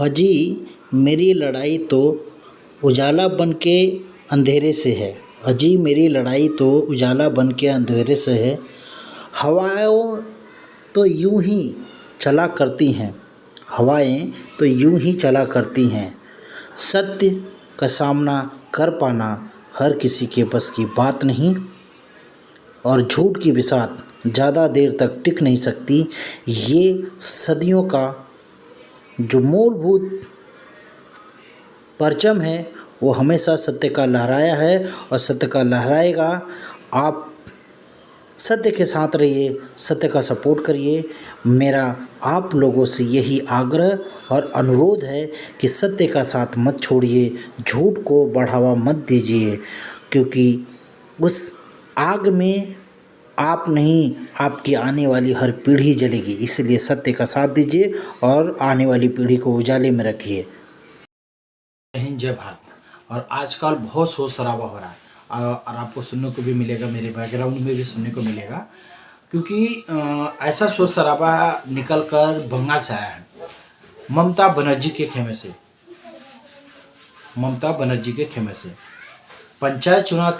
अजी मेरी लड़ाई तो उजाला बन के अंधेरे से है। अजी मेरी लड़ाई तो उजाला बन के अंधेरे से है। हवाएं तो यूं ही चला करती हैं, हवाएं तो यूं ही चला करती हैं। सत्य का सामना कर पाना हर किसी के बस की बात नहीं, और झूठ की बिसात ज़्यादा देर तक टिक नहीं सकती। ये सदियों का जो मूलभूत परचम है वो हमेशा सत्य का लहराया है और सत्य का लहराएगा। आप सत्य के साथ रहिए, सत्य का सपोर्ट करिए। मेरा आप लोगों से यही आग्रह और अनुरोध है कि सत्य का साथ मत छोड़िए, झूठ को बढ़ावा मत दीजिए, क्योंकि उस आग में आप नहीं, आपकी आने वाली हर पीढ़ी जलेगी। इसलिए सत्य का साथ दीजिए और आने वाली पीढ़ी को उजाले में रखिए। जय हिंद, जय भारत। और आजकल बहुत शोर शराबा हो रहा है और आपको सुनने को भी मिलेगा, मेरे बैकग्राउंड में भी सुनने को मिलेगा, क्योंकि ऐसा शोर शराबा निकल कर बंगाल से आया है। ममता बनर्जी के खेमे से, ममता बनर्जी के खेमे से पंचायत चुनाव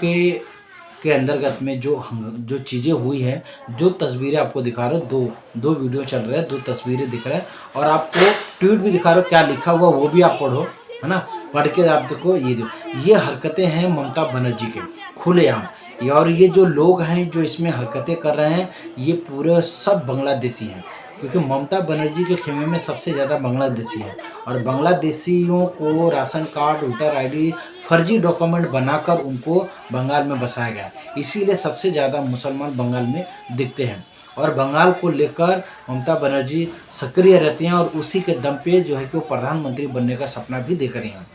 के अंतर्गत में जो चीज़ें हुई हैं, जो तस्वीरें आपको दिखा रहे हो, दो वीडियो चल रहे हैं, दो तस्वीरें दिख रहे हैं और आपको ट्वीट भी दिखा रहे हो, क्या लिखा हुआ वो भी आप पढ़ो, है ना। पढ़ के आप देखो, ये हरकतें हैं ममता बनर्जी के खुलेआम। और ये जो लोग हैं जो इसमें हरकतें कर रहे हैं, ये पूरे सब बांग्लादेशी हैं, क्योंकि ममता बनर्जी के खेमे में सबसे ज़्यादा बांग्लादेशी हैं। और बांग्लादेशियों को राशन कार्ड, वोटर आईडी, फर्जी डॉक्यूमेंट बनाकर उनको बंगाल में बसाया गया। इसीलिए सबसे ज़्यादा मुसलमान बंगाल में दिखते हैं और बंगाल को लेकर ममता बनर्जी सक्रिय रहती हैं और उसी के दम पे जो है कि वो प्रधानमंत्री बनने का सपना भी देख रही हैं।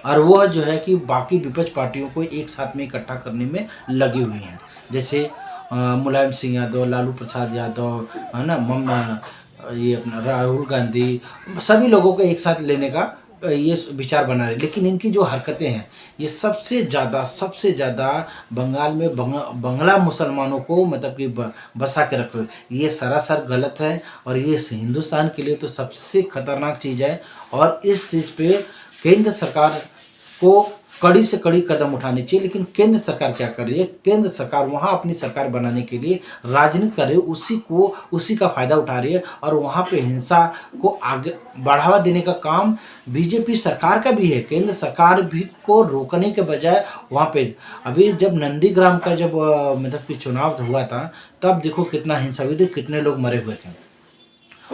और वह जो है कि बाकी विपक्ष पार्टियों को एक साथ में इकट्ठा करने में लगी हुई हैं, जैसे मुलायम सिंह यादव, लालू प्रसाद यादव, है ना, ये अपना राहुल गांधी, सभी लोगों को एक साथ लेने का ये विचार बना रहे। लेकिन इनकी जो हरकतें हैं ये सबसे ज़्यादा बंगाल में बंगला मुसलमानों को मतलब कि बसा के रखे, ये सरासर गलत है और ये हिंदुस्तान के लिए तो सबसे खतरनाक चीज़ है। और इस चीज़ पे केंद्र सरकार को कड़ी से कड़ी कदम उठाने चाहिए। लेकिन केंद्र सरकार क्या कर रही है? केंद्र सरकार वहाँ अपनी सरकार बनाने के लिए राजनीति कर रही है, उसी का फ़ायदा उठा रही है और वहाँ पे हिंसा को आगे बढ़ावा देने का काम बीजेपी सरकार का भी है। केंद्र सरकार भी को रोकने के बजाय वहाँ पे अभी जब नंदीग्राम का जब मतलब कि चुनाव हुआ था, तब देखो कितना हिंसा हुई थी, कितने लोग मरे हुए थे।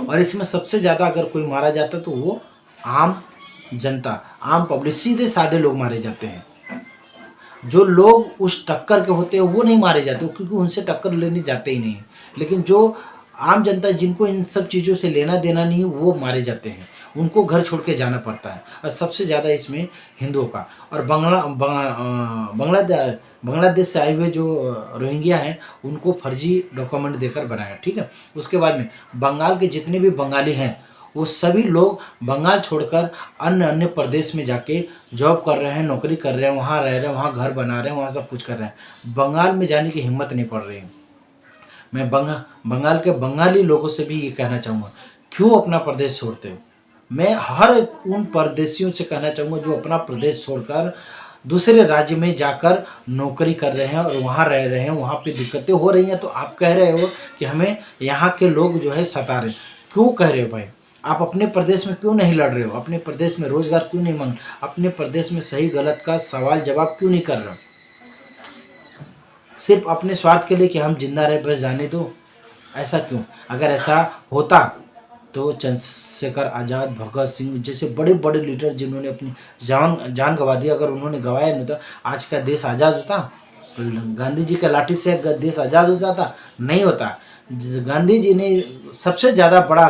और इसमें सबसे ज़्यादा अगर कोई मारा जाता तो वो आम जनता, आम पब्लिक, सीधे साधे लोग मारे जाते हैं। जो लोग उस टक्कर के होते हैं वो नहीं मारे जाते, क्योंकि उनसे टक्कर लेने जाते ही नहीं। लेकिन जो आम जनता, जिनको इन सब चीज़ों से लेना देना नहीं, वो मारे जाते हैं, उनको घर छोड़ के जाना पड़ता है। और सबसे ज़्यादा इसमें हिंदुओं का। और बांग्लादेश से आए हुए जो रोहिंग्या हैं उनको फर्जी डॉक्यूमेंट देकर बनाया, ठीक है। उसके बाद में बंगाल के जितने भी बंगाली हैं वो सभी लोग बंगाल छोड़कर अन्य प्रदेश में जाके जॉब कर रहे हैं, नौकरी कर रहे हैं, वहाँ रह रहे हैं, वहाँ घर बना रहे हैं, वहाँ सब कुछ कर रहे हैं। बंगाल में जाने की हिम्मत नहीं पड़ रही है। मैं बंगाल के बंगाली लोगों से भी ये कहना चाहूँगा, क्यों अपना प्रदेश छोड़ते हो? मैं हर उन परदेशियों से कहना चाहूँगा जो अपना प्रदेश छोड़कर दूसरे राज्य में जाकर नौकरी कर रहे हैं और वहाँ रह रहे हैं, वहाँ पे दिक्कतें हो रही हैं, तो आप कह रहे हो कि हमें यहाँ के लोग जो है सता रहे। क्यों कह रहे हो भाई? आप अपने प्रदेश में क्यों नहीं लड़ रहे हो? अपने प्रदेश में रोजगार क्यों नहीं मांग? अपने प्रदेश में सही गलत का सवाल जवाब क्यों नहीं कर रहे हो? सिर्फ अपने स्वार्थ के लिए कि हम जिंदा रहे, बस जाने दो, ऐसा क्यों? अगर ऐसा होता तो चंद्रशेखर आज़ाद, भगत सिंह जैसे बड़े बड़े लीडर जिन्होंने अपनी जान गंवा दी, अगर उन्होंने गंवाया नहीं था, आज का देश आज़ाद होता? गांधी जी के लाठी से देश आज़ाद होता था? नहीं होता। गांधी जी ने सबसे ज़्यादा बड़ा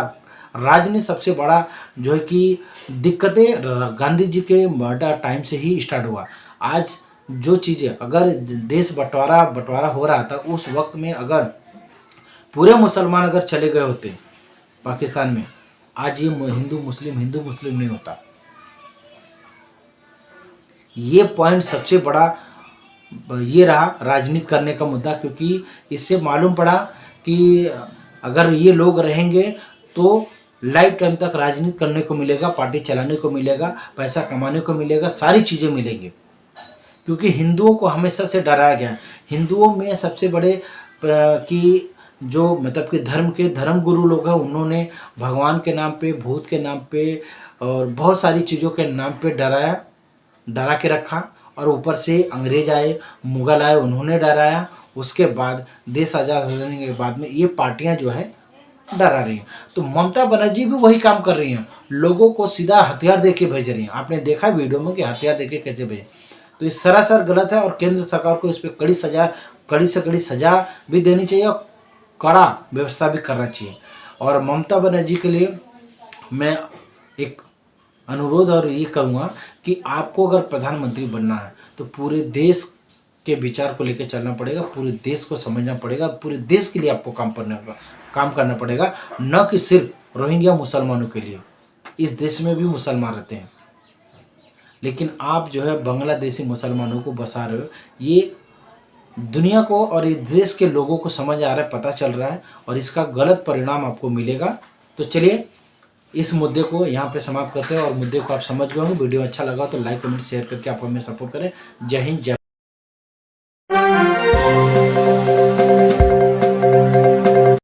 राजनीति, सबसे बड़ा जो है कि दिक्कतें गांधी जी के मर्डर टाइम से ही स्टार्ट हुआ। आज जो चीज़ें, अगर देश बंटवारा हो रहा था उस वक्त में, अगर पूरे मुसलमान अगर चले गए होते पाकिस्तान में, आज ये हिंदू मुस्लिम नहीं होता। ये पॉइंट सबसे बड़ा ये रहा राजनीति करने का मुद्दा, क्योंकि इससे मालूम पड़ा कि अगर ये लोग रहेंगे तो लाइफ टाइम तक राजनीति करने को मिलेगा, पार्टी चलाने को मिलेगा, पैसा कमाने को मिलेगा, सारी चीज़ें मिलेंगी। क्योंकि हिंदुओं को हमेशा से डराया गया है। हिंदुओं में सबसे बड़े कि जो मतलब कि धर्म के धर्म गुरु लोग हैं, उन्होंने भगवान के नाम पे, भूत के नाम पे और बहुत सारी चीज़ों के नाम पे डरा के रखा। और ऊपर से अंग्रेज आए, मुग़ल आए, उन्होंने डराया। उसके बाद देश आज़ाद हो जाने के बाद में ये पार्टियां जो है डरा रही हैं। तो ममता बनर्जी भी वही काम कर रही हैं, लोगों को सीधा हथियार दे के भेज रही हैं। आपने देखा वीडियो में कि हथियार दे के कैसे भेजे। तो ये सरासर गलत है और केंद्र सरकार को इस पर कड़ी से कड़ी सजा भी देनी चाहिए और कड़ा व्यवस्था भी करना चाहिए। और ममता बनर्जी के लिए मैं एक अनुरोध और ये करूँगा कि आपको अगर प्रधानमंत्री बनना है तो पूरे देश के विचार को लेकर चलना पड़ेगा, पूरे देश को समझना पड़ेगा, पूरे देश के लिए आपको काम करना पड़ेगा, न कि सिर्फ रोहिंग्या मुसलमानों के लिए। इस देश में भी मुसलमान रहते हैं, लेकिन आप जो है बांग्लादेशी मुसलमानों को बसा रहे हो। ये दुनिया को और इस देश के लोगों को समझ आ रहा है, पता चल रहा है और इसका गलत परिणाम आपको मिलेगा। तो चलिए इस मुद्दे को यहाँ पे समाप्त करते हैं और मुद्दे को आप समझ गए होंगे। वीडियो अच्छा लगा तो लाइक कमेंट शेयर करके आप हमें सपोर्ट करें। जय हिंद, जय